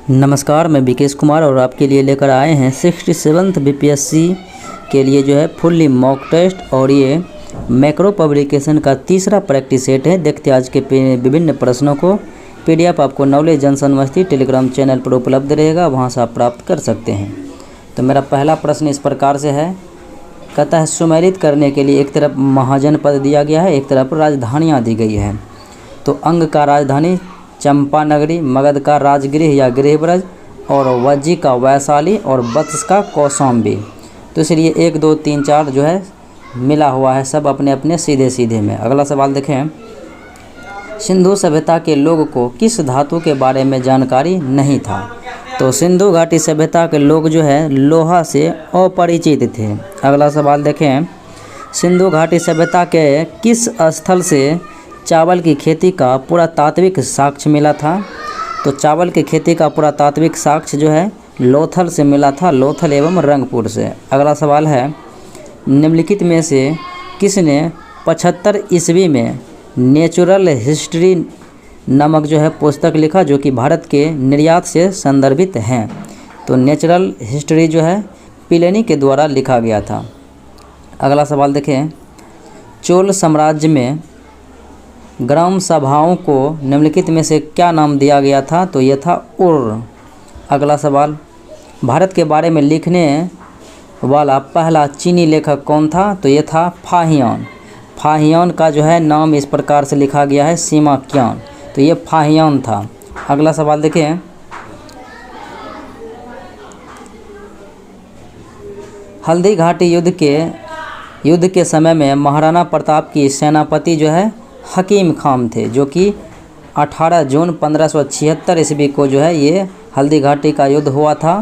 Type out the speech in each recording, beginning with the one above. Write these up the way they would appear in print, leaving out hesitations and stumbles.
नमस्कार, मैं विकेश कुमार और आपके लिए लेकर आए हैं 67th बीपीएससी के लिए जो है फुल्ली मॉक टेस्ट और ये मैक्रो पब्लिकेशन का तीसरा प्रैक्टिस सेट है। देखते हैं आज के विभिन्न प्रश्नों को। पीडीएफ आपको नॉलेज जंक्शन मस्ती टेलीग्राम चैनल पर उपलब्ध रहेगा, वहां से आप प्राप्त कर सकते हैं। तो मेरा पहला प्रश्न इस प्रकार से है, कहता है सुमेलित करने के लिए एक तरफ महाजनपद दिया गया है, एक तरफ राजधानियाँ दी गई है। तो अंग का राजधानी चंपा नगरी, मगध का राजगृह या गृहब्रज और वज्जी का वैशाली और वत्स का कौशाम्बी। तो इसलिए 1, 2, 3, 4 जो है मिला हुआ है, सब अपने अपने सीधे सीधे में। अगला सवाल देखें, सिंधु सभ्यता के लोग को किस धातु के बारे में जानकारी नहीं था? तो सिंधु घाटी सभ्यता के लोग जो है लोहा से अपरिचित थे। अगला सवाल देखें, सिंधु घाटी सभ्यता के किस स्थल से चावल की खेती का पुरातात्विक साक्ष्य मिला था? तो चावल की खेती का पुरातात्विक साक्ष्य जो है लोथल से मिला था, लोथल एवं रंगपुर से। अगला सवाल है, निम्नलिखित में से किसने 75 ईस्वी में नेचुरल हिस्ट्री नामक जो है पुस्तक लिखा, जो कि भारत के निर्यात से संदर्भित हैं? तो नेचुरल हिस्ट्री जो है प्लिनी के द्वारा लिखा गया था। अगला सवाल देखें, चोल साम्राज्य में ग्राम सभाओं को निम्नलिखित में से क्या नाम दिया गया था? तो यह था उर्र। अगला सवाल, भारत के बारे में लिखने वाला पहला चीनी लेखक कौन था? तो यह था फाहियान। फाहियान का जो है नाम इस प्रकार से लिखा गया है सीमाक्यान, तो ये फाहियान था। अगला सवाल देखें, हल्दी घाटी युद्ध के समय में महाराणा प्रताप की सेनापति जो है हकीम खान थे, जो कि 18 जून 1576 ईस्वी को जो है ये हल्दी घाटी का युद्ध हुआ था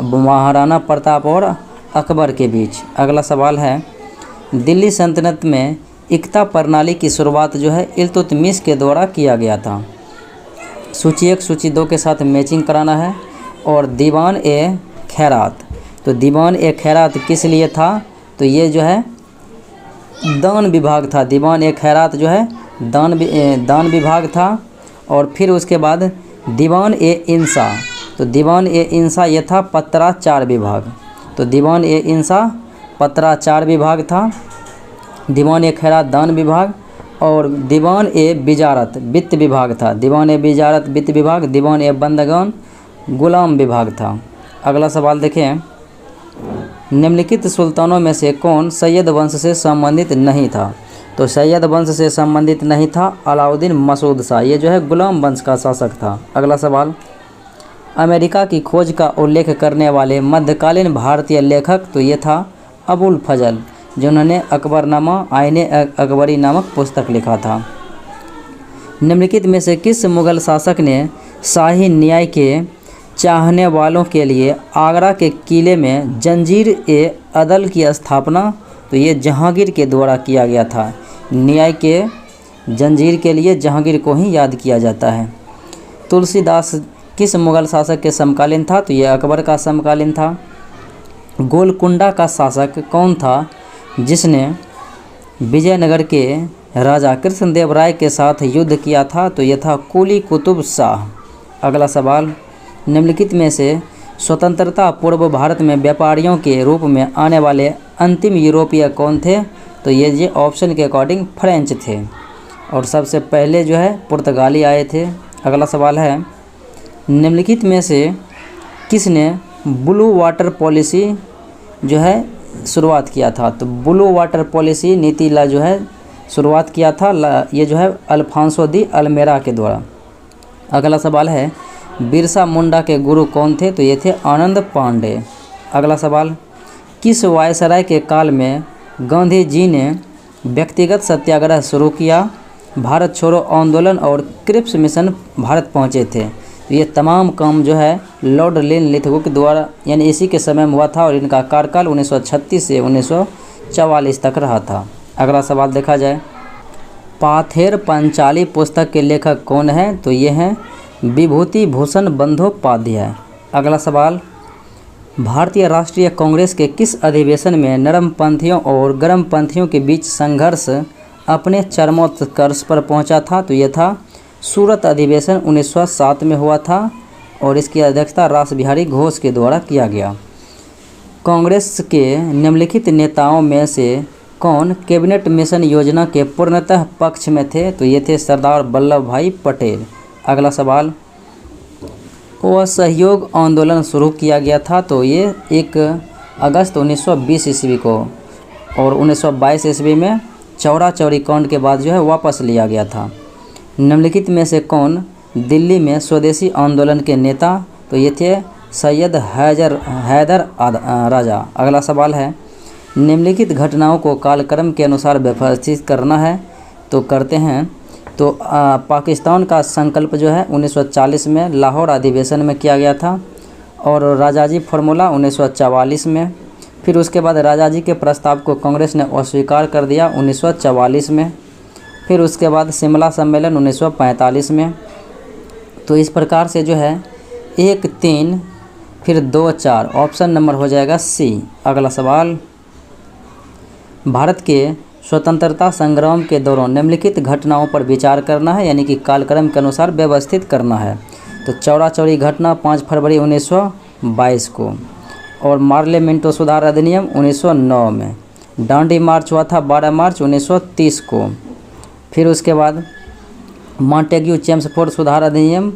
महाराणा प्रताप और अकबर के बीच। अगला सवाल है, दिल्ली सल्तनत में इक्ता प्रणाली की शुरुआत जो है इल्तुतमिश के द्वारा किया गया था। सूची 1 सूची 2 के साथ मैचिंग कराना है। और दीवान ए खैरात, तो दीवान ए खैरात किस लिए था? तो ये जो है दान विभाग था। दीवान ए खैरात जो है दान विभाग था। और फिर उसके बाद दीवान ए इंसा, तो दीवान ए इंसा ये था पत्राचार विभाग। तो दीवान ए इंसा पत्राचार विभाग था, दीवान ए खैरात दान विभाग, और दीवान ए बिजारत वित्त विभाग था। दीवान ए बिजारत वित्त विभाग, दीवान ए बंदगान गुलाम विभाग था। अगला सवाल देखें, निम्नलिखित सुल्तानों में से कौन सैयद वंश से संबंधित नहीं था? तो सैयद वंश से संबंधित नहीं था अलाउद्दीन मसूद शाह, ये जो है गुलाम वंश का शासक था। अगला सवाल, अमेरिका की खोज का उल्लेख करने वाले मध्यकालीन भारतीय लेखक, तो ये था अबुल फजल, जिन्होंने अकबरनामा आईने अकबरी नामक पुस्तक लिखा था। निम्नलिखित में से किस मुगल शासक ने शाही न्याय के चाहने वालों के लिए आगरा के किले में जंजीर ए अदल की स्थापना, तो ये जहांगीर के द्वारा किया गया था। न्याय के जंजीर के लिए जहांगीर को ही याद किया जाता है। तुलसीदास किस मुगल शासक के समकालीन था? तो ये अकबर का समकालीन था। गोलकुंडा का शासक कौन था जिसने विजयनगर के राजा कृष्णदेव राय के साथ युद्ध किया था? तो यह था कुली कुतुब शाह। अगला सवाल, निम्नलिखित में से स्वतंत्रता पूर्व भारत में व्यापारियों के रूप में आने वाले अंतिम यूरोपीय कौन थे? तो ये ऑप्शन के अकॉर्डिंग फ्रेंच थे, और सबसे पहले जो है पुर्तगाली आए थे। अगला सवाल है, निम्नलिखित में से किसने ब्लू वाटर पॉलिसी जो है शुरुआत किया था? तो ब्लू वाटर पॉलिसी नीति ला जो है शुरुआत किया था ये जो है अल्फांसो दी अल्मेरा के द्वारा। अगला सवाल है, बिरसा मुंडा के गुरु कौन थे? तो ये थे आनंद पांडे। अगला सवाल, किस वायसराय के काल में गांधी जी ने व्यक्तिगत सत्याग्रह शुरू किया? भारत छोड़ो आंदोलन और क्रिप्स मिशन भारत पहुंचे थे। तो ये तमाम काम जो है लॉर्ड लिनलिथगो के द्वारा यानी इसी के समय में हुआ था, और इनका कार्यकाल 1936 से 1944 तक रहा था। अगला सवाल देखा जाए, पाथेर पंचाली पुस्तक के लेखक कौन हैं? तो ये हैं विभूति भूषण बंदोपाध्याय। अगला सवाल, भारतीय राष्ट्रीय कांग्रेस के किस अधिवेशन में नरमपंथियों और गर्मपंथियों के बीच संघर्ष अपने चरमोत्कर्ष पर पहुंचा था? तो यह था सूरत अधिवेशन 1907 में हुआ था और इसकी अध्यक्षता रास बिहारी घोष के द्वारा किया गया। कांग्रेस के निम्नलिखित नेताओं में से कौन कैबिनेट मिशन योजना के पूर्णतः पक्ष में थे? तो ये थे सरदार वल्लभ भाई पटेल। अगला सवाल, असहयोग आंदोलन शुरू किया गया था, तो ये 1 अगस्त 1920 ईस्वी को, और 1922 ईस्वी में चौरा चौरी कांड के बाद जो है वापस लिया गया था। निम्नलिखित में से कौन दिल्ली में स्वदेशी आंदोलन के नेता? तो ये थे सैयद हैदर राजा। अगला सवाल है, निम्नलिखित घटनाओं को कालक्रम के अनुसार व्यवस्थित करना है, तो करते हैं। तो पाकिस्तान का संकल्प जो है 1940 में लाहौर अधिवेशन में किया गया था, और राजाजी फार्मूला 1944 में। फिर उसके बाद राजाजी के प्रस्ताव को कांग्रेस ने अस्वीकार कर दिया 1944 में। फिर उसके बाद शिमला सम्मेलन 1945 में। तो इस प्रकार से जो है 1, 3 फिर 2, 4 ऑप्शन नंबर हो जाएगा सी। अगला सवाल, भारत के स्वतंत्रता संग्राम के दौरान निम्नलिखित घटनाओं पर विचार करना है, यानी कि कालक्रम के अनुसार व्यवस्थित करना है। तो चौरा चौरी घटना 5 फरवरी 1922 को, और मार्ले मिंटो सुधार अधिनियम 1909 में। डांडी मार्च हुआ था 12 मार्च 1930 को। फिर उसके बाद मॉन्टेग्यू चेम्सफोर्ड सुधार अधिनियम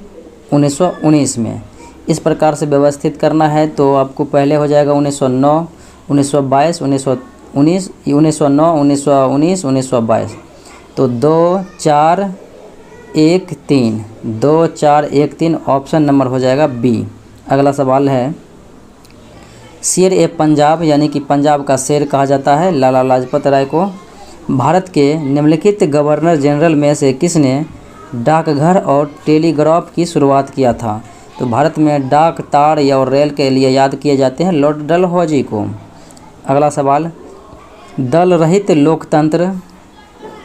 1919 में। इस प्रकार से व्यवस्थित करना है। तो आपको पहले हो जाएगा 1909, 1922, 1919, 1909, 1919, 1922। तो 2, 4, 1, 3, 2, 4, 1, 3 ऑप्शन नंबर हो जाएगा बी। अगला सवाल है, शेर ए पंजाब यानी कि पंजाब का शेर कहा जाता है लाला लाजपत राय को। भारत के निम्नलिखित गवर्नर जनरल में से किसने डाकघर और टेलीग्राफ की शुरुआत किया था? तो भारत में डाक, तार और रेल के लिए याद किए जाते हैं लॉर्ड डलहौजी को। अगला सवाल, दल रहित लोकतंत्र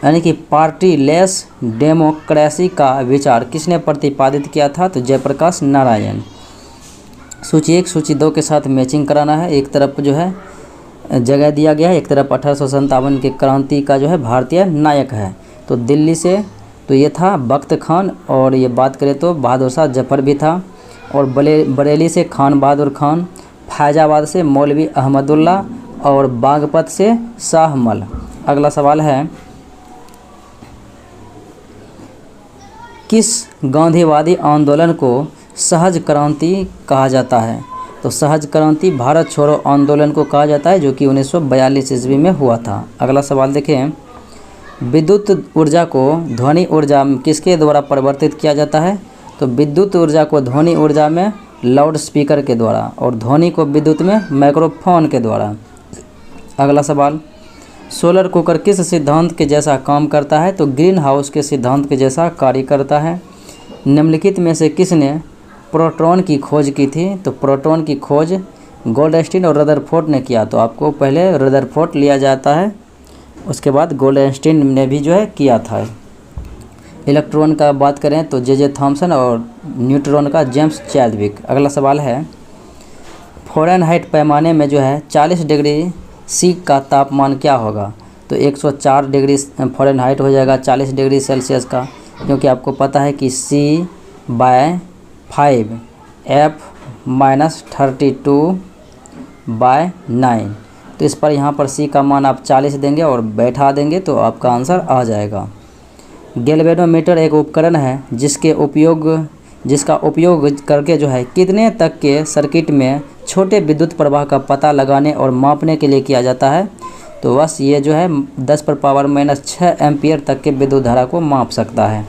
यानी कि पार्टी लेस डेमोक्रेसी का विचार किसने प्रतिपादित किया था? तो जयप्रकाश नारायण। सूची 1 सूची 2 के साथ मैचिंग कराना है। एक तरफ जो है जगह दिया गया है, एक तरफ 1857 के क्रांति का जो है भारतीय नायक है। तो दिल्ली से तो ये था बख्त खान, और ये बात करें तो बहादुर शाह जफर भी था, और बरेली से खान बहादुर खान, फैजाबाद से मौलवी अहमदुल्ला, और बागपत से शाहमल। अगला सवाल है, किस गांधीवादी आंदोलन को सहज क्रांति कहा जाता है? तो सहज क्रांति भारत छोड़ो आंदोलन को कहा जाता है, जो कि 1942 ईस्वी में हुआ था। अगला सवाल देखें, विद्युत ऊर्जा को ध्वनि ऊर्जा किसके द्वारा परिवर्तित किया जाता है? तो विद्युत ऊर्जा को ध्वनि ऊर्जा में लाउड स्पीकर के द्वारा, और ध्वनि को विद्युत में माइक्रोफोन के द्वारा। अगला सवाल, सोलर कुकर किस सिद्धांत के जैसा काम करता है? तो ग्रीन हाउस के सिद्धांत के जैसा कार्य करता है। निम्नलिखित में से किसने प्रोटॉन की खोज की थी? तो प्रोटॉन की खोज गोल्डस्टीन और रदरफोर्ड ने किया। तो आपको पहले रदरफोर्ड लिया जाता है, उसके बाद गोल्डस्टीन ने भी जो है किया था। इलेक्ट्रॉन का बात करें तो जे थॉमसन, और न्यूट्रॉन का जेम्स चैडविक। अगला सवाल है, फ़ारेनहाइट पैमाने में जो है 40 डिग्री सी का तापमान क्या होगा? तो 104 डिग्री फ़ारेनहाइट हो जाएगा 40 डिग्री सेल्सियस का, क्योंकि आपको पता है कि C/5 F-32/9। तो इस पर यहाँ पर C का मान आप 40 देंगे और बैठा देंगे तो आपका आंसर आ जाएगा। गैल्वेनोमीटर एक उपकरण है जिसका उपयोग करके जो है कितने तक के सर्किट में छोटे विद्युत प्रवाह का पता लगाने और मापने के लिए किया जाता है? तो बस ये जो है 10⁻⁻6 एम्पियर तक के विद्युत धारा को माप सकता है।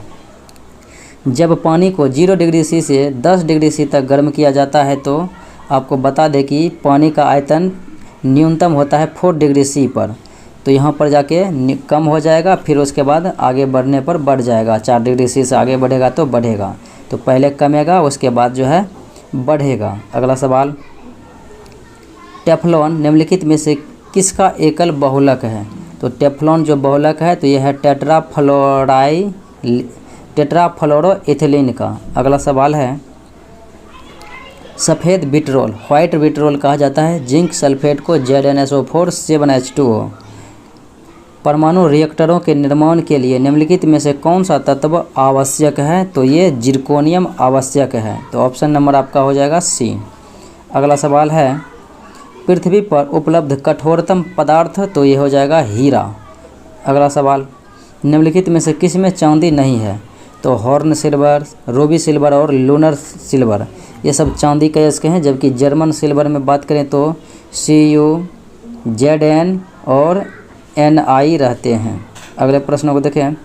जब पानी को 0 डिग्री सी से 10 डिग्री सी तक गर्म किया जाता है तो आपको बता दें कि पानी का आयतन न्यूनतम होता है 4 डिग्री सी पर। तो यहाँ पर जाके कम हो जाएगा, फिर उसके बाद आगे बढ़ने पर बढ़ जाएगा। 4 डिग्री सी से आगे बढ़ेगा तो बढ़ेगा, तो पहले कमेगा उसके बाद जो है बढ़ेगा। अगला सवाल, टेफ्लॉन निम्नलिखित में से किसका एकल बहुलक है? तो टेफ्लॉन जो बहुलक है तो यह है टेट्राफ्लोरोइथिलीन का। अगला सवाल है, सफ़ेद विट्रोल व्हाइट विट्रोल कहा जाता है जिंक सल्फेट को ZnSO4 7H2O। परमाणु रिएक्टरों के निर्माण के लिए निम्नलिखित में से कौन सा तत्व आवश्यक है? तो ये जिर्कोनियम आवश्यक है। तो ऑप्शन नंबर आपका हो जाएगा सी। अगला सवाल है पृथ्वी पर उपलब्ध कठोरतम पदार्थ, तो ये हो जाएगा हीरा। अगला सवाल निम्नलिखित में से किस में चांदी नहीं है? तो हॉर्न सिल्वर, रूबी सिल्वर और लूनर सिल्वर, ये सब चांदी के अयस्क हैं। जबकि जर्मन सिल्वर में बात करें तो Cu, Zn और Ni रहते हैं। अगले प्रश्नों को देखें।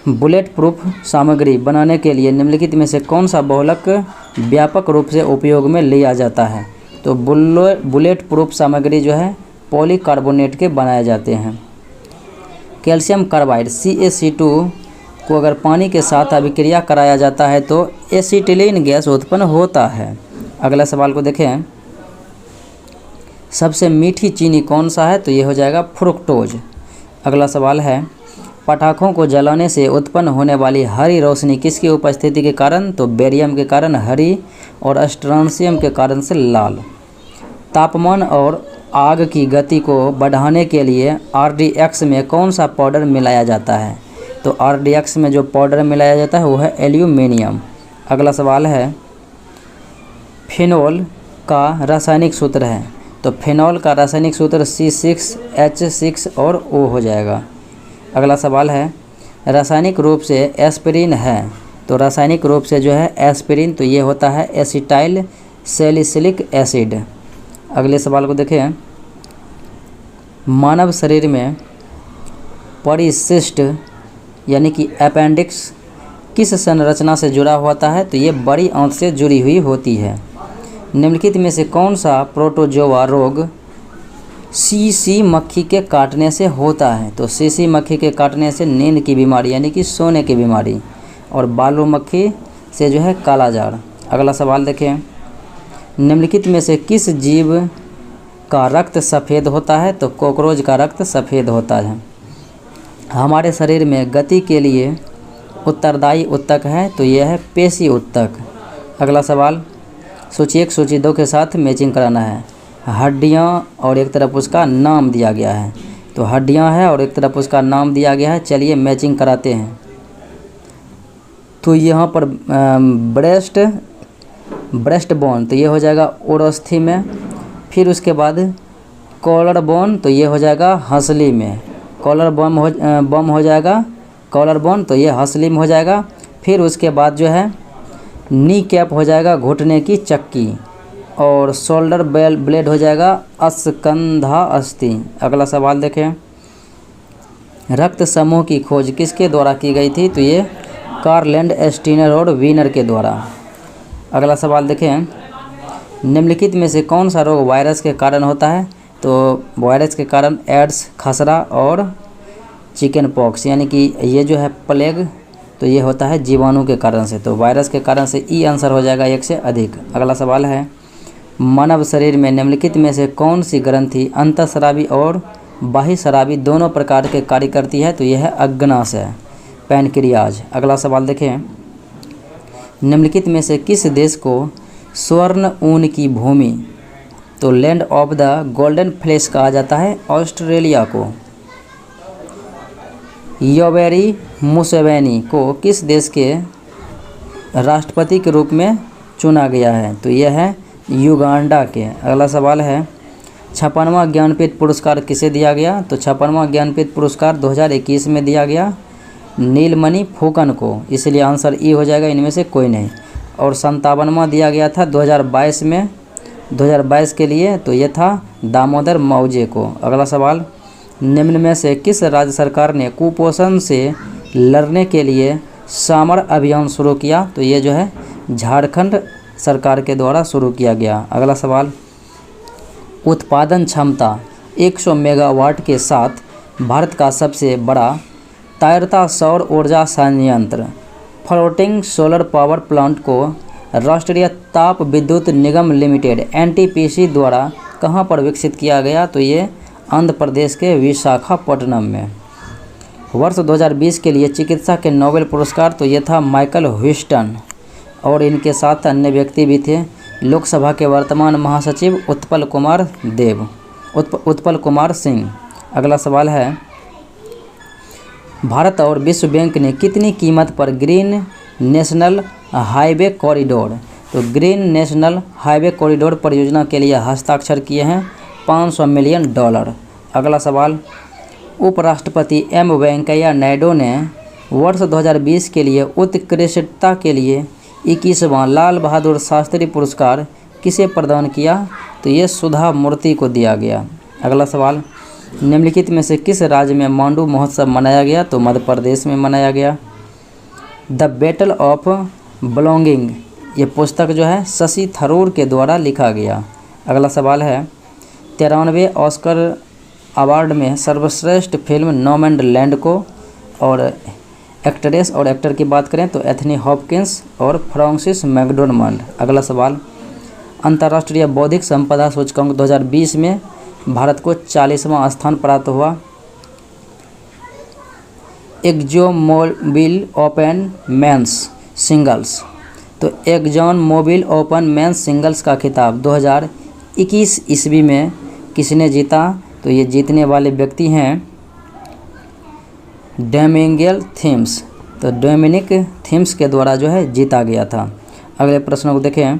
बुलेट प्रूफ सामग्री बनाने के लिए निम्नलिखित में से कौन सा बहुलक व्यापक रूप से उपयोग में लिया जाता है? तो बुलेट प्रूफ सामग्री जो है पॉलीकार्बोनेट के बनाए जाते हैं। कैल्शियम कार्बाइड CaC2 को अगर पानी के साथ अभिक्रिया कराया जाता है तो एसिटिलीन गैस उत्पन्न होता है। अगला सवाल को देखें। सबसे मीठी चीनी कौन सा है? तो ये हो जाएगा फ्रुक्टोज। अगला सवाल है पटाखों को जलाने से उत्पन्न होने वाली हरी रोशनी किसकी उपस्थिति के कारण? तो बेरियम के कारण हरी और स्ट्रांसियम के कारण से लाल। तापमान और आग की गति को बढ़ाने के लिए RDX में कौन सा पाउडर मिलाया जाता है? तो RDX में जो पाउडर मिलाया जाता है वो है एल्यूमिनियम। अगला सवाल है फिनोल का रासायनिक सूत्र है। तो फिनोल का रासायनिक सूत्र C6H6 और O हो जाएगा। अगला सवाल है रासायनिक रूप से एस्पिरिन है। तो रासायनिक रूप से जो है एस्पिरिन, तो ये होता है एसिटाइल सैलिसिलिक एसिड। अगले सवाल को देखें। मानव शरीर में परिशिष्ट यानी कि अपेंडिक्स किस संरचना से जुड़ा होता है? तो ये बड़ी आंत से जुड़ी हुई होती है। निम्नलिखित में से कौन सा प्रोटोजोआ रोग सीसी मक्खी के काटने से होता है? तो सीसी मक्खी के काटने से नींद की बीमारी यानी कि सोने की बीमारी, और बालू मक्खी से जो है कालाजार। अगला सवाल देखें। निम्नलिखित में से किस जीव का रक्त सफ़ेद होता है? तो कॉकरोच का रक्त सफ़ेद होता है। हमारे शरीर में गति के लिए उत्तरदायी ऊतक है, तो यह है पेशी ऊतक। अगला सवाल सूची 1 सूची 2 के साथ मैचिंग कराना है। हड्डियां और एक तरफ उसका नाम दिया गया है। तो हड्डियां है और एक तरफ उसका नाम दिया गया है। चलिए मैचिंग कराते हैं। तो यहाँ पर ब्रेस्ट बोन, तो ये हो जाएगा ओरोस्थी में। फिर उसके बाद कॉलर बोन, तो ये हो जाएगा हंसली में। कॉलर बम हो जाएगा कॉलर बोन, तो ये हंसली में हो जाएगा। फिर उसके बाद जो है नी कैप हो जाएगा घुटने की चक्की, और शोल्डर ब्लेड हो जाएगा अस्कंधा अस्थि। अगला सवाल देखें। रक्त समूह की खोज किसके द्वारा की गई थी? तो ये कार्लैंड स्टीनर और वीनर के द्वारा। अगला सवाल देखें। निम्नलिखित में से कौन सा रोग वायरस के कारण होता है? तो वायरस के कारण एड्स, खसरा और चिकन पॉक्स, यानी कि ये जो है प्लेग, तो ये होता है जीवाणु के कारण से। तो वायरस के कारण से ई आंसर हो जाएगा 1 से अधिक। अगला सवाल है मानव शरीर में निम्नलिखित में से कौन सी ग्रंथि अंतःस्रावी और बाह्यस्रावी दोनों प्रकार के कार्य करती है? तो यह है अग्नाशय, पैनक्रियाज। अगला सवाल देखें। निम्नलिखित में से किस देश को स्वर्ण ऊन की भूमि, तो land of the golden flash कहा जाता है? ऑस्ट्रेलिया को। योवेरी मुसेवेनी को किस देश के राष्ट्रपति के रूप में चुना गया है? तो यह है युगांडा के। अगला सवाल है 56वां ज्ञानपीठ पुरस्कार किसे दिया गया? तो 56वां ज्ञानपीठ पुरस्कार 2021 में दिया गया नीलमणि फुकन को, इसलिए आंसर ई हो जाएगा, इनमें से कोई नहीं। और 57वां दिया गया था 2022 में, 2022 के लिए, तो ये था दामोदर मौजे को। अगला सवाल निम्न में से किस राज्य सरकार ने कुपोषण से लड़ने के लिए सामर अभियान शुरू किया? तो ये जो है झारखंड सरकार के द्वारा शुरू किया गया। अगला सवाल उत्पादन क्षमता 100 मेगावाट के साथ भारत का सबसे बड़ा तैरता सौर ऊर्जा संयंत्र फ्लोटिंग सोलर पावर प्लांट को राष्ट्रीय ताप विद्युत निगम लिमिटेड NTPC द्वारा कहां पर विकसित किया गया? तो ये आंध्र प्रदेश के विशाखापट्टनम में। वर्ष 2020 के लिए चिकित्सा के नोबेल पुरस्कार, तो ये था माइकल ह्यूस्टन, और इनके साथ अन्य व्यक्ति भी थे। लोकसभा के वर्तमान महासचिव उत्पल कुमार सिंह। अगला सवाल है भारत और विश्व बैंक ने कितनी कीमत पर ग्रीन नेशनल हाईवे कॉरिडोर, तो ग्रीन नेशनल हाईवे कॉरिडोर परियोजना के लिए हस्ताक्षर किए हैं? 500 मिलियन डॉलर। अगला सवाल, उपराष्ट्रपति एम वेंकैया नायडू ने वर्ष 2020 के लिए उत्कृष्टता के लिए 21वां लाल बहादुर शास्त्री पुरस्कार किसे प्रदान किया? तो ये सुधा मूर्ति को दिया गया। अगला सवाल, निम्नलिखित में से किस राज्य में मांडू महोत्सव मनाया गया? तो मध्य प्रदेश में मनाया गया। द बैटल ऑफ बिलोंगिंग, ये पुस्तक जो है शशि थरूर के द्वारा लिखा गया। अगला सवाल है, 93वें ऑस्कर अवार्ड में सर्वश्रेष्ठ फिल्म नोमैडलैंड को, और एक्ट्रेस और एक्टर की बात करें तो एथनी हॉपकिंस और फ्रांसिस मैकडोरमंड। अगला सवाल, अंतर्राष्ट्रीय बौद्धिक संपदा सूचकांक 2020 में भारत को 40वां स्थान प्राप्त हुआ। Exxon Mobil open men's singles, तो Exxon Mobil open men's singles का खिताब 2021 ईस्वी में किसने जीता? तो ये जीतने वाले व्यक्ति हैं डोमिनिक थीम्स, तो डोमिनिक थीम्स के द्वारा जो है जीता गया था। अगले प्रश्न को देखें,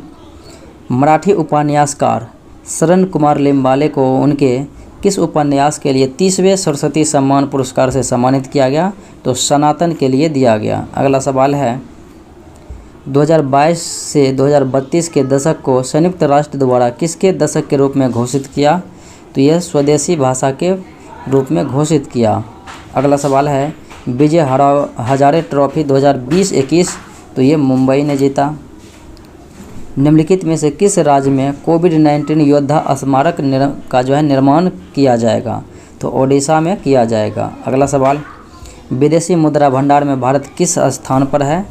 मराठी उपन्यासकार शरण कुमार लिम्बाले को उनके किस उपन्यास के लिए 30वें सरस्वती सम्मान पुरस्कार से सम्मानित किया गया? तो सनातन के लिए दिया गया। अगला सवाल है, 2022 से 2032 के दशक को संयुक्त राष्ट्र द्वारा किसके दशक के रूप में घोषित किया? तो यह स्वदेशी भाषा के रूप में घोषित किया। अगला सवाल है, विजय हजारे ट्रॉफी 2020-21, तो ये मुंबई ने जीता। निम्नलिखित में से किस राज्य में कोविड-19 योद्धा स्मारक का जो है निर्माण किया जाएगा? तो ओडिशा में किया जाएगा। अगला सवाल, विदेशी मुद्रा भंडार में भारत किस स्थान पर है?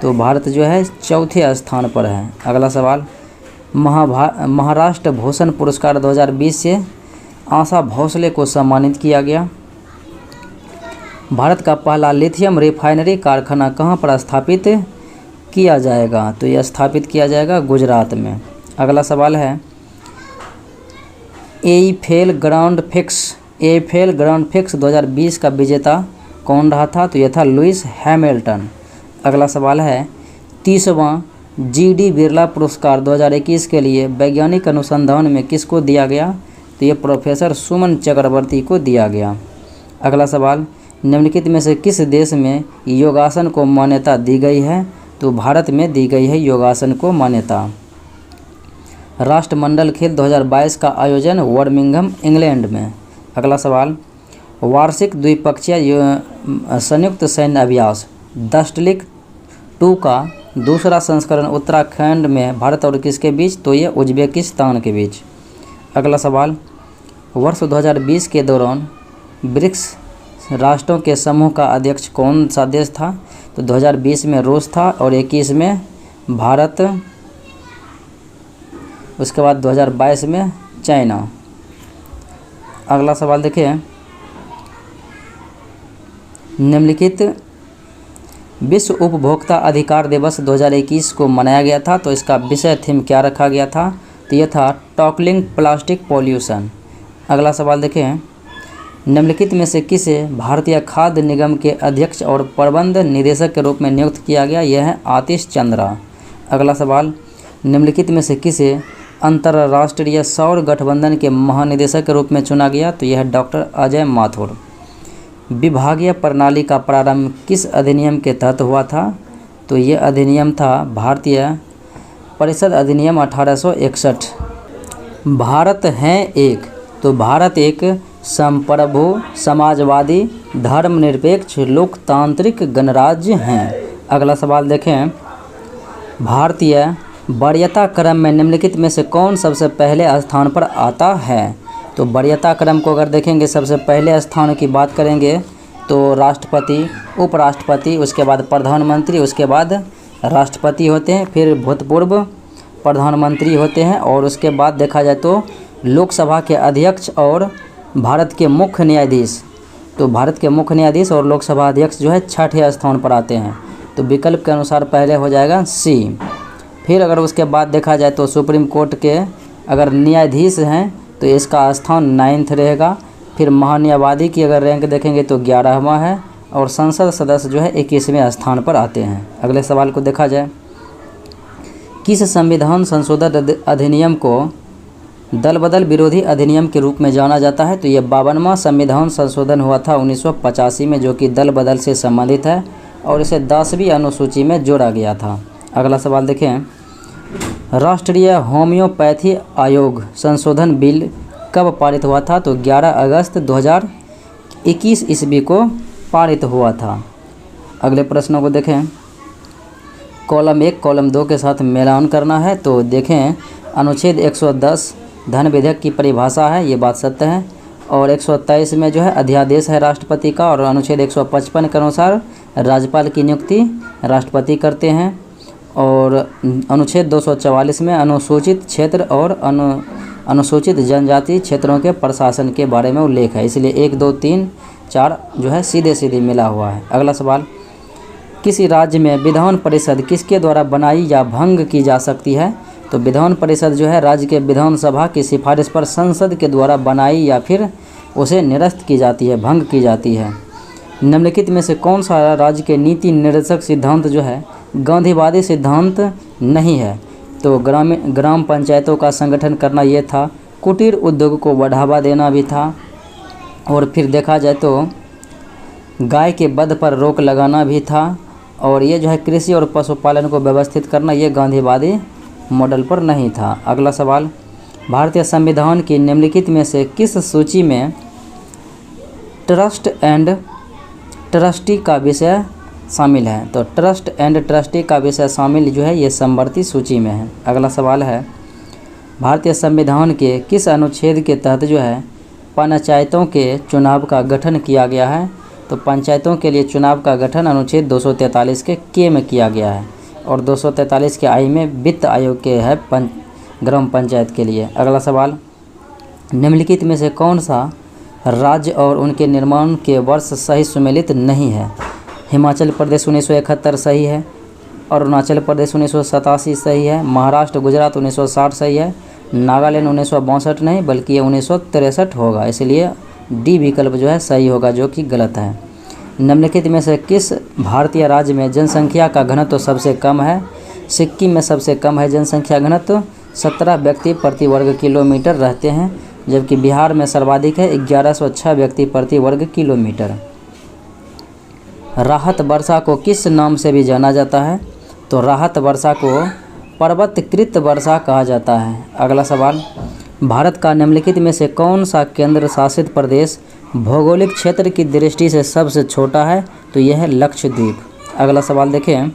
तो भारत जो है 4थे स्थान पर है। अगला सवाल, महाराष्ट्र भूषण पुरस्कार 2020 से आशा भोसले को सम्मानित किया गया। भारत का पहला लिथियम रिफाइनरी कारखाना कहाँ पर स्थापित किया जाएगा? तो यह स्थापित किया जाएगा गुजरात में। अगला सवाल है, एईफेल ग्रांड फिक्स 2020 का विजेता कौन रहा था? तो यह था लुइस हैमिल्टन। अगला सवाल है, 30वां जीडी बिरला पुरस्कार 2021 के लिए वैज्ञानिक अनुसंधान में किसको दिया गया? तो ये प्रोफेसर सुमन चक्रवर्ती को दिया गया। अगला सवाल, निम्नलिखित में से किस देश में योगासन को मान्यता दी गई है? तो भारत में दी गई है योगासन को मान्यता। राष्ट्रमंडल खेल 2022 का आयोजन बर्मिंघम इंग्लैंड में। अगला सवाल, वार्षिक द्विपक्षीय संयुक्त सैन्य अभ्यास दस्टलिक 2 का दूसरा संस्करण उत्तराखंड में भारत और किसके बीच? तो ये उज्बेकिस्तान के बीच। अगला सवाल, वर्ष 2020 के दौरान ब्रिक्स राष्ट्रों के समूह का अध्यक्ष कौन सा देश था? तो 2020 में रूस था और 21 में भारत, उसके बाद 2022 में चाइना। अगला सवाल देखिए, निम्नलिखित विश्व उपभोक्ता अधिकार दिवस 2021 को मनाया गया था, तो इसका विषय थीम क्या रखा गया था? तो यह था टैकलिंग प्लास्टिक पॉल्यूशन। अगला सवाल देखें, निम्नलिखित में से किसे भारतीय खाद्य निगम के अध्यक्ष और प्रबंध निदेशक के रूप में नियुक्त किया गया? यह है आतिश चंद्रा। अगला सवाल, निम्नलिखित में से किसे अंतर्राष्ट्रीय सौर गठबंधन के महानिदेशक के रूप में चुना गया? तो यह है डॉक्टर अजय माथुर। विभागीय प्रणाली का प्रारंभ किस अधिनियम के तहत हुआ था? तो ये अधिनियम था भारतीय परिषद अधिनियम 1861। भारत है एक, तो भारत एक संप्रभु समाजवादी धर्मनिरपेक्ष लोकतांत्रिक गणराज्य हैं। अगला सवाल देखें, भारतीय वरीयता क्रम में निम्नलिखित में से कौन सबसे पहले स्थान पर आता है? तो वरीयता क्रम को अगर देखेंगे, सबसे पहले स्थान की बात करेंगे तो राष्ट्रपति, उपराष्ट्रपति, उसके बाद प्रधानमंत्री, उसके बाद राष्ट्रपति होते हैं, फिर भूतपूर्व प्रधानमंत्री होते हैं, और उसके बाद देखा जाए तो लोकसभा के अध्यक्ष और भारत के मुख्य न्यायाधीश। तो भारत के मुख्य न्यायाधीश और लोकसभा अध्यक्ष जो है 6ठे स्थान पर आते हैं। तो विकल्प के अनुसार पहले हो जाएगा सी। फिर अगर उसके बाद देखा जाए तो सुप्रीम कोर्ट के अगर न्यायाधीश हैं तो इसका स्थान 9th रहेगा। फिर महान्यायवादी की अगर रैंक देखेंगे तो 11वां है, और संसद सदस्य जो है 21वें स्थान पर आते हैं। अगले सवाल को देखा जाए, किस संविधान संशोधन अधिनियम को दल बदल विरोधी अधिनियम के रूप में जाना जाता है? तो ये 52वां संविधान संशोधन हुआ था 1985 में, जो कि दल बदल से संबंधित है और इसे 10वीं अनुसूची में जोड़ा गया था। अगला सवाल देखें, राष्ट्रीय होम्योपैथी आयोग संशोधन बिल कब पारित हुआ था? तो 11 अगस्त 2021 ईस्वी को पारित हुआ था। अगले प्रश्नों को देखें, कॉलम 1 कॉलम 2 के साथ मिलान करना है। तो देखें, अनुच्छेद 110 धन विधेयक की परिभाषा है, ये बात सत्य है। और 123 में जो है अध्यादेश है राष्ट्रपति का, और अनुच्छेद 155 के अनुसार राज्यपाल की नियुक्ति राष्ट्रपति करते हैं। और अनुच्छेद 244 में अनुसूचित क्षेत्र और अनुसूचित जनजाति क्षेत्रों के प्रशासन के बारे में उल्लेख है, इसलिए 1 2 3 4 जो है सीधे सीधे मिला हुआ है। अगला सवाल, किसी राज्य में विधान परिषद किसके द्वारा बनाई या भंग की जा सकती है? तो विधान परिषद जो है राज्य के विधानसभा की सिफारिश पर संसद के द्वारा बनाई या फिर उसे निरस्त की जाती है, भंग की जाती है। निम्नलिखित में से कौन सा राज्य के नीति निर्देशक सिद्धांत जो है गांधीवादी सिद्धांत नहीं है? तो ग्राम पंचायतों का संगठन करना ये था, कुटीर उद्योग को बढ़ावा देना भी था, और फिर देखा जाए तो गाय के वध पर रोक लगाना भी था, और ये जो है कृषि और पशुपालन को व्यवस्थित करना, ये गांधीवादी मॉडल पर नहीं था। अगला सवाल, भारतीय संविधान की निम्नलिखित में से किस सूची में ट्रस्ट एंड ट्रस्टी का विषय शामिल है? तो ट्रस्ट एंड ट्रस्टी का विषय शामिल जो है ये समवर्ती सूची में है। अगला सवाल है, भारतीय संविधान के किस अनुच्छेद के तहत जो है पंचायतों के चुनाव का गठन किया गया है? तो पंचायतों के लिए चुनाव का गठन अनुच्छेद 243 के में किया गया है, और 243 के आई में वित्त आयोग के है ग्राम पंचायत के लिए। अगला सवाल, निम्नलिखित में से कौन सा राज्य और उनके निर्माण के वर्ष सही सुमेलित नहीं है? हिमाचल प्रदेश 1971 सही है, अरुणाचल प्रदेश 1987 सही है, महाराष्ट्र गुजरात 1960 सही है, नागालैंड 1962 नहीं बल्कि ये 1963 होगा, इसलिए डी विकल्प जो है सही होगा, जो कि गलत है। निम्नलिखित में से किस भारतीय राज्य में जनसंख्या का घनत्व सबसे कम है? सिक्किम में सबसे कम है जनसंख्या घनत्व, 17 व्यक्ति प्रति वर्ग किलोमीटर रहते हैं, जबकि बिहार में सर्वाधिक है 1106 व्यक्ति प्रति वर्ग किलोमीटर। राहत वर्षा को किस नाम से भी जाना जाता है? तो राहत वर्षा को पर्वतकृत वर्षा कहा जाता है। अगला सवाल, भारत का निम्नलिखित में से कौन सा केंद्र शासित प्रदेश भौगोलिक क्षेत्र की दृष्टि से सबसे छोटा है? तो यह है लक्षद्वीप। अगला सवाल देखें,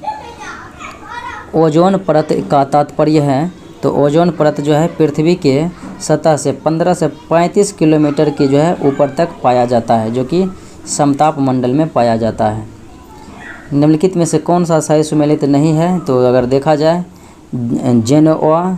ओजोन परत का तात्पर्य है। तो ओजोन परत जो है पृथ्वी के सतह से 15 से 35 किलोमीटर की जो है ऊपर तक पाया जाता है, जो कि समताप मंडल में पाया जाता है। निम्नलिखित में से कौन सा सही सुमेलित नहीं है? तो अगर देखा जाए, जेनोआ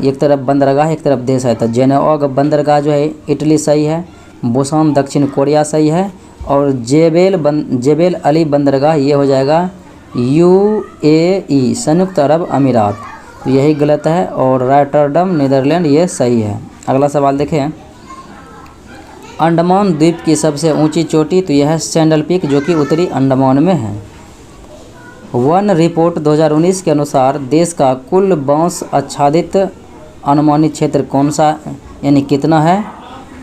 एक तरफ बंदरगाह एक तरफ देश है, तो जेनोआ बंदरगाह जो है इटली सही है, बुसान दक्षिण कोरिया सही है, और जेबेल अली बंदरगाह ये हो जाएगा UAE संयुक्त अरब अमीरात, तो यही गलत है, और रॉटरडम नीदरलैंड ये सही है। अगला सवाल देखें, अंडमान द्वीप की सबसे ऊंची चोटी, तो यह है सैंडल पीक, जो कि उत्तरी अंडमान में है। वन रिपोर्ट 2019 के अनुसार देश का कुल बांस आच्छादित अनुमानित क्षेत्र कौन सा यानी कितना है?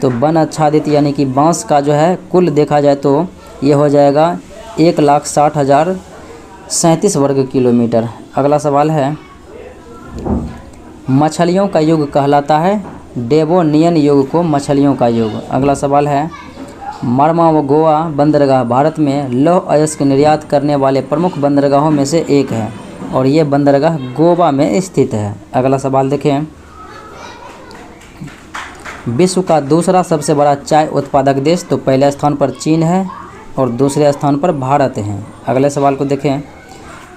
तो वन आच्छादित यानी कि बांस का जो है कुल देखा जाए तो ये हो जाएगा 1,60,037 वर्ग किलोमीटर। अगला सवाल है, मछलियों का युग कहलाता है डेवोनियन युग को मछलियों का युग। अगला सवाल है, मर्मागोआ बंदरगाह भारत में लौह अयस्क निर्यात करने वाले प्रमुख बंदरगाहों में से एक है, और ये बंदरगाह गोवा में स्थित है। अगला सवाल देखें, विश्व का दूसरा सबसे बड़ा चाय उत्पादक देश, तो पहले स्थान पर चीन है और दूसरे स्थान पर भारत है। अगले सवाल को देखें,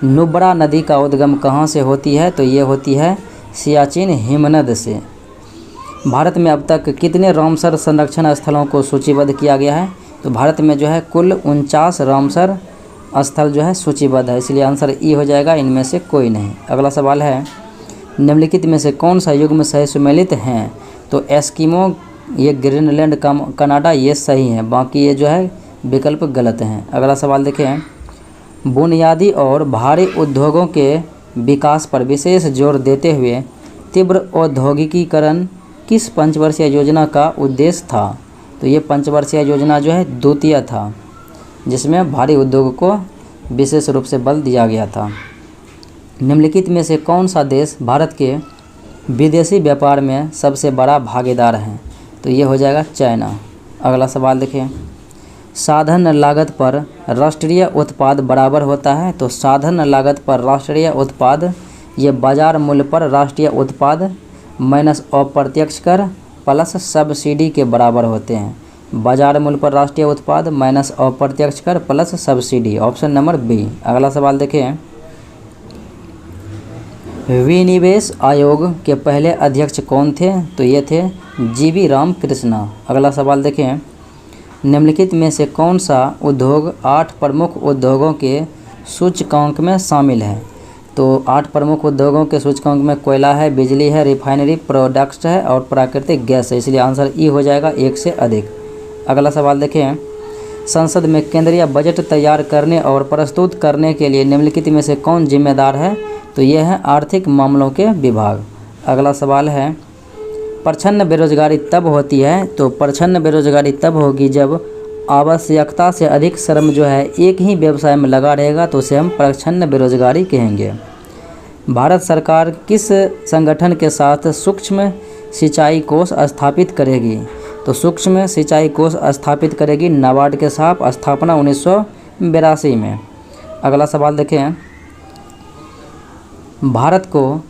नुब्रा नदी का उद्गम कहाँ से होती है? तो ये होती है सियाचिन हिमनद से। भारत में अब तक कितने रामसर संरक्षण स्थलों को सूचीबद्ध किया गया है? तो भारत में जो है कुल 49 रामसर स्थल जो है सूचीबद्ध है, इसलिए आंसर ई हो जाएगा, इनमें से कोई नहीं। अगला सवाल है, निम्नलिखित में से कौन सा युग्म सही सुमेलित हैं? तो एस्किमो ये ग्रीनलैंड कनाडा ये सही है, बाकी ये जो है विकल्प गलत हैं। अगला सवाल देखें, बुनियादी और भारी उद्योगों के विकास पर विशेष जोर देते हुए तीव्र औद्योगिकीकरण किस पंचवर्षीय योजना का उद्देश्य था? तो ये पंचवर्षीय योजना जो है द्वितीय था, जिसमें भारी उद्योग को विशेष रूप से बल दिया गया था। निम्नलिखित में से कौन सा देश भारत के विदेशी व्यापार में सबसे बड़ा भागीदार है? तो ये हो जाएगा चाइना। अगला सवाल देखें, साधन लागत पर राष्ट्रीय उत्पाद बराबर होता है? तो साधन लागत पर राष्ट्रीय उत्पाद ये बाजार मूल्य पर राष्ट्रीय उत्पाद माइनस अप्रत्यक्ष कर प्लस सब्सिडी के बराबर होते हैं। बाजार मूल्य पर राष्ट्रीय उत्पाद माइनस अप्रत्यक्ष कर plus subsidy, option number B. अगला सवाल देखें, विनिवेश आयोग के पहले अध्यक्ष कौन थे? तो ये थे जीवी राम कृष्णा। अगला सवाल देखें, निम्नलिखित में से कौन सा उद्योग 8 प्रमुख उद्योगों के सूचकांक में शामिल है? तो 8 प्रमुख उद्योगों के सूचकांक में कोयला है, बिजली है, रिफाइनरी प्रोडक्ट्स है और प्राकृतिक गैस है, इसलिए आंसर ई हो जाएगा 1 से अधिक। अगला सवाल देखें, संसद में केंद्रीय बजट तैयार करने और प्रस्तुत करने के लिए निम्नलिखित में से कौन जिम्मेदार है? तो ये है आर्थिक मामलों के विभाग। अगला सवाल है, प्रच्छन्न बेरोजगारी तब होती है? तो प्रच्छन्न बेरोजगारी तब होगी जब आवश्यकता से अधिक श्रम जो है एक ही व्यवसाय में लगा रहेगा, तो उसे हम प्रच्छन्न बेरोजगारी कहेंगे। भारत सरकार किस संगठन के साथ सूक्ष्म सिंचाई कोष स्थापित करेगी? तो सूक्ष्म सिंचाई कोष स्थापित करेगी नाबार्ड के साथ, स्थापना 1982 में। अगला सवाल देखें, भारत को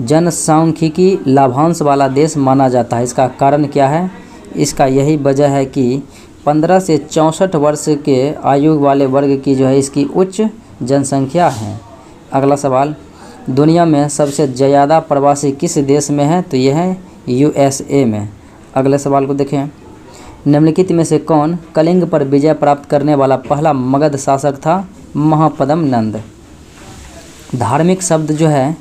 जनसांख्यिकी लाभांश वाला देश माना जाता है, इसका कारण क्या है? इसका यही वजह है कि 15 से 64 वर्ष के आयु वाले वर्ग की जो है इसकी उच्च जनसंख्या है। अगला सवाल, दुनिया में सबसे ज़्यादा प्रवासी किस देश में है? तो यह है USA में। अगले सवाल को देखें, निम्नलिखित में से कौन कलिंग पर विजय प्राप्त करने वाला पहला मगध शासक था? महापद्म नंद। धार्मिक शब्द जो है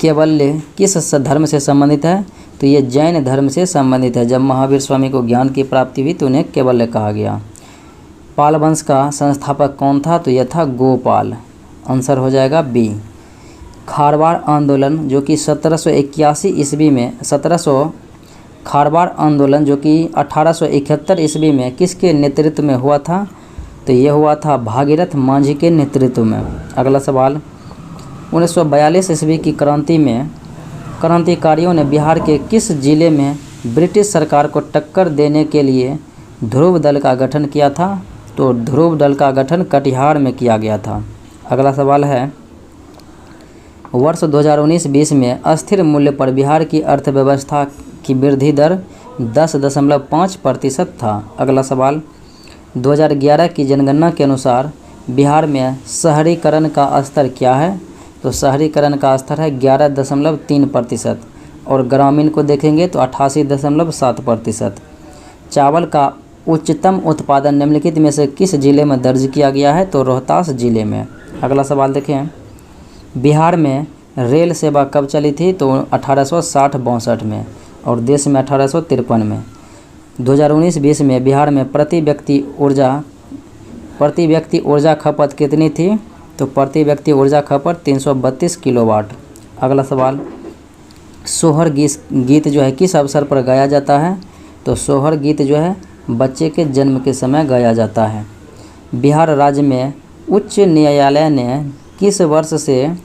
केवल्य किस धर्म से संबंधित है? तो ये जैन धर्म से संबंधित है। जब महावीर स्वामी को ज्ञान की प्राप्ति हुई तो उन्हें केवल्य कहा गया। पाल वंश का संस्थापक कौन था? तो यह था गोपाल, आंसर हो जाएगा बी। खारवाड़ आंदोलन जो कि 1781 ईस्वी में खारवाड़ आंदोलन जो कि 1871 ईस्वी में किसके नेतृत्व में हुआ था? तो यह हुआ था भागीरथ मांझी के नेतृत्व में। अगला सवाल, 1942 ईस्वी की क्रांति में क्रांतिकारियों ने बिहार के किस जिले में ब्रिटिश सरकार को टक्कर देने के लिए ध्रुव दल का गठन किया था? तो ध्रुव दल का गठन कटिहार में किया गया था। अगला सवाल है, वर्ष 2019-20 में अस्थिर मूल्य पर बिहार की अर्थव्यवस्था की वृद्धि दर 10.5% था। अगला सवाल, 2011 की जनगणना के अनुसार बिहार में शहरीकरण का स्तर क्या है? तो शहरीकरण का स्तर है 11.3% और ग्रामीण को देखेंगे तो 88.7%। चावल का उच्चतम उत्पादन निम्नलिखित में से किस जिले में दर्ज किया गया है? तो रोहतास जिले में। अगला सवाल देखें, बिहार में रेल सेवा कब चली थी? तो 1860-62 में और देश में 1853 में। 2019-20 में बिहार में प्रति व्यक्ति ऊर्जा खपत कितनी थी? तो प्रति व्यक्ति ऊर्जा खपत 332 किलोवाट। अगला सवाल, सोहर गीत जो है किस अवसर पर गाया जाता है? तो सोहर गीत जो है बच्चे के जन्म के समय गाया जाता है। बिहार राज्य में उच्च न्यायालय ने किस वर्ष से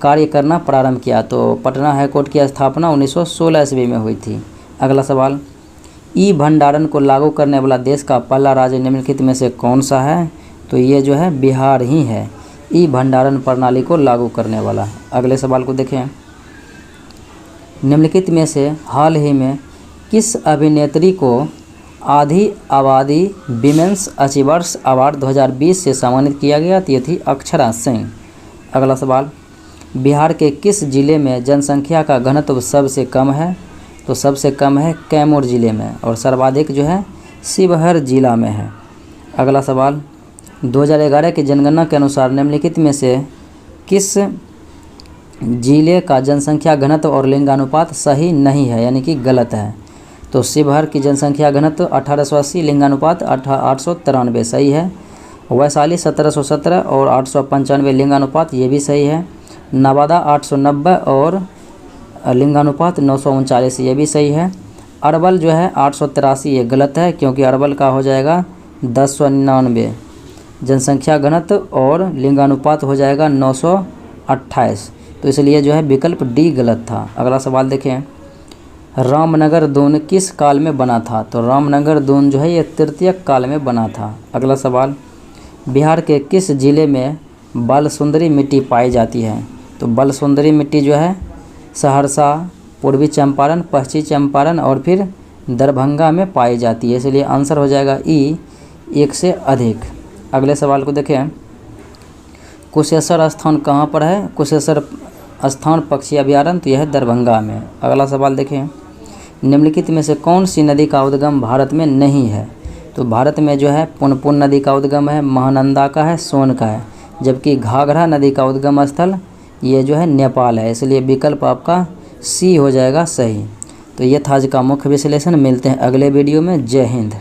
कार्य करना प्रारंभ किया? तो पटना हाईकोर्ट की स्थापना 1916 ईस्वी में हुई थी। अगला सवाल, ई भंडारण को लागू करने वाला देश का पहला राज्य निम्नलिखित में से कौन सा है? तो ये जो है बिहार ही है, ई भंडारण प्रणाली को लागू करने वाला। अगले सवाल को देखें, निम्नलिखित में से हाल ही में किस अभिनेत्री को आधी आबादी विमेंस अचीवर्स अवार्ड 2020 से सम्मानित किया गया? तो ये थी अक्षरा सिंह। अगला सवाल, बिहार के किस जिले में जनसंख्या का घनत्व सबसे कम है? तो सबसे कम है कैमूर जिले में और सर्वाधिक जो है शिवहर जिला में है। अगला सवाल, 2011 की जनगणना के अनुसार निम्नलिखित में से किस जिले का जनसंख्या घनत्व और लिंगानुपात सही नहीं है, यानी कि गलत है? तो शिवहर की जनसंख्या घनत्व 1880, लिंगानुपात 893 सही है। वैशाली 1717 और 895 लिंगानुपात ये भी सही है। नवादा 890 और लिंगानुपात 939 ये भी सही है। अरवल जो है 883 ये गलत है, क्योंकि अरवल का हो जाएगा 1099 जनसंख्या घनत्व और लिंगानुपात हो जाएगा 928, तो इसलिए जो है विकल्प डी गलत था। अगला सवाल देखें, रामनगर दून किस काल में बना था? तो रामनगर दून जो है ये तृतीयक काल में बना था। अगला सवाल, बिहार के किस जिले में बालसुंदरी मिट्टी पाई जाती है? तो बालसुंदरी मिट्टी जो है सहरसा, पूर्वी चंपारण, पश्चिमी चंपारण और फिर दरभंगा में पाई जाती है, इसलिए आंसर हो जाएगा ई, 1 से अधिक। अगले सवाल को देखें, कुशेश्वर स्थान कहाँ पर है? कुशेश्वर स्थान पक्षी अभयारण्य, तो यह है दरभंगा में। अगला सवाल देखें, निम्नलिखित में से कौन सी नदी का उद्गम भारत में नहीं है? तो भारत में जो है पुनपुन नदी का उद्गम है, महानंदा का है, सोन का है, जबकि घाघरा नदी का उद्गम स्थल ये जो है नेपाल है, इसलिए विकल्प आपका सी हो जाएगा सही। तो ये था आज का मुख्य विश्लेषण। मिलते हैं अगले वीडियो में। जय हिंद।